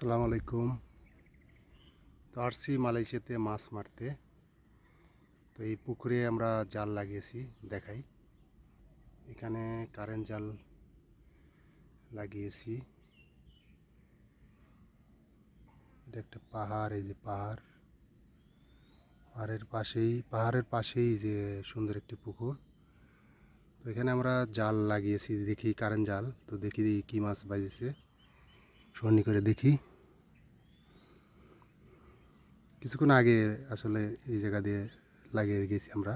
আসসালামু আলাইকুম। তো আসছি মালয়েশিয়াতে মাছ মারতে। তো এই পুকুরে আমরা জাল লাগিয়েছি, দেখাই। এখানে কারেন্ট জাল লাগিয়েছি। এটা একটা পাহাড়, এই যে পাহাড়, পাহাড়ের পাশেই যে সুন্দর একটি পুকুর। তো এখানে আমরা জাল লাগিয়েছি, দেখি কারেন্ট জাল। তো দেখি কি মাছ বাজেছে, সন্নি করে দেখি। কিছুক্ষণ আগে আসলে এই জায়গা দিয়ে লাগিয়ে গেছি আমরা।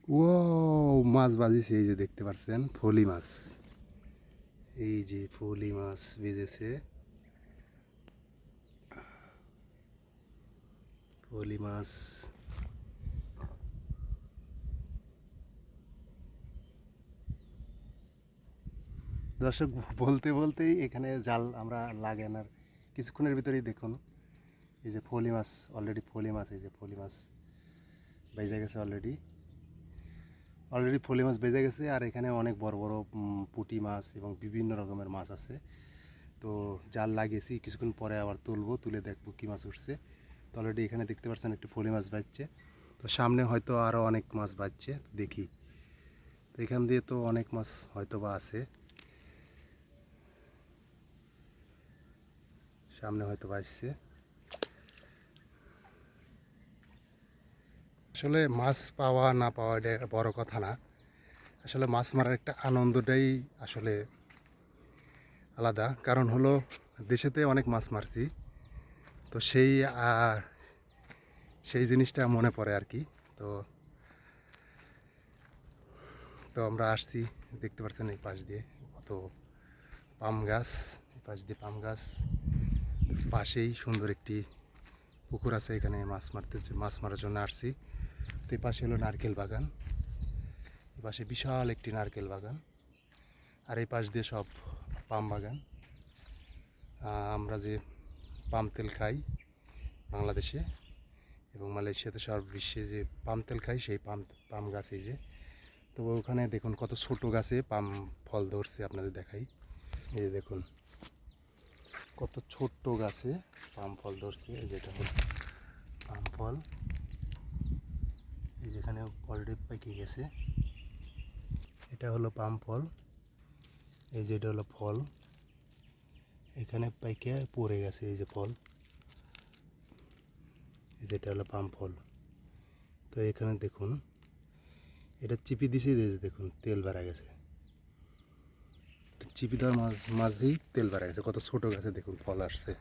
ও মাছ বাজিছে, এই যে দেখতে পাচ্ছেন ফলি মাছ। এই যে ফলি মাছ বেজেছে, ফলি মাছ। দর্শক, বলতে বলতেই এখানে জাল আমরা লাগানোর কিছুক্ষণের ভিতরেই দেখুন এই যে ফলি মাছ, অলরেডি ফলি মাছ, এই যে ফলি মাছ বেজে গেছে অলরেডি ফলি মাছ বেজে গেছে। আর এখানে অনেক বড় বড় পুঁটি মাছ এবং বিভিন্ন রকমের মাছ আছে। তো জাল লাগিয়েছি, কিছুক্ষণ পরে আবার তুলে দেখবো কী মাছ উঠছে। তো অলরেডি এখানে দেখতে পাচ্ছেন একটু ফলি মাছ বাজছে। তো সামনে হয়তো আরও অনেক মাছ বাজছে, দেখি। তো এখান দিয়ে তো অনেক মাছ হয়তো বা আছে, সামনে হয়তো বাজছে। আসলে মাছ পাওয়া না পাওয়া এটা বড় কথা না। আসলে মাছ মারার একটা আনন্দটাই আসলে আলাদা। কারণ হলো, দেশেতে অনেক মাছ মারছি, তো সেই জিনিসটা মনে পড়ে আর কি। তো তো আমরা আসছি, দেখতে পাচ্ছেন এই পাশ দিয়ে কত পাম গাছ, এই পাশ দিয়ে পাম গাছ, পাশেই সুন্দর একটি পুকুর আছে। এখানে মাছ মারার জন্য আসছি। তো এই পাশে হলো নারকেল বাগান, এই পাশে বিশাল একটি নারকেল বাগান, আর এই পাশ দিয়ে সব পাম বাগান। আমরা যে পাম তেল খাই বাংলাদেশে এবং মালয়েশিয়াতে, সব বিশ্বে যে পাম তেল খাই, সেই পাম গাছ এই যে। তো ওখানে দেখুন কত ছোট গাছে পাম ফল ধরছে, আপনাদের দেখাই। এই যে দেখুন কত ছোট্ট গাছে পাম ফল ধরছে। এই যেটা হলো পাম ফল, এই যেখানে অলরেডি পেকে গেছে। এটা হলো পাম ফল, এই যে এটা হলো ফল, এখানে পাইকে পড়ে গেছে এই যে ফল, এই যেটা হলো পাম ফল। তো এখানে দেখুন এটা চিপি দিছি, দেখুন তেল বেড়া গেছে। চিপি দেওয়ার মাঝেই তেল বেড়া গেছে। কত ছোট গাছে দেখুন ফল আসছে।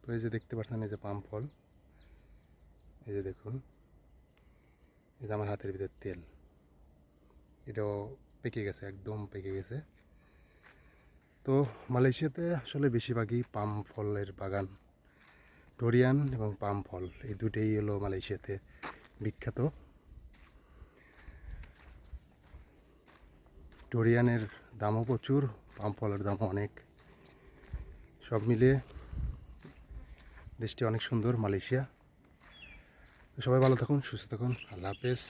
তো এই যে দেখতে পাচ্ছেন এই যে পাম ফল, এই যে দেখুন, এই যে আমার হাতের ভিতর তেল, এটাও পেকে গেছে, একদম পেকে গেছে। তো মালয়েশিয়াতে আসলে বেশিরভাগই পাম ফলের বাগান। ডোরিয়ান এবং পাম ফল, এই দুটেই হলো মালয়েশিয়াতে বিখ্যাত। ডোরিয়ানের দামও প্রচুর, পাম ফলের দামও অনেক। সব মিলিয়ে দেশটি অনেক সুন্দর মালয়েশিয়া। সবাই ভালো থাকুন, সুস্থ থাকুন, আল্লাহ হাফেজ।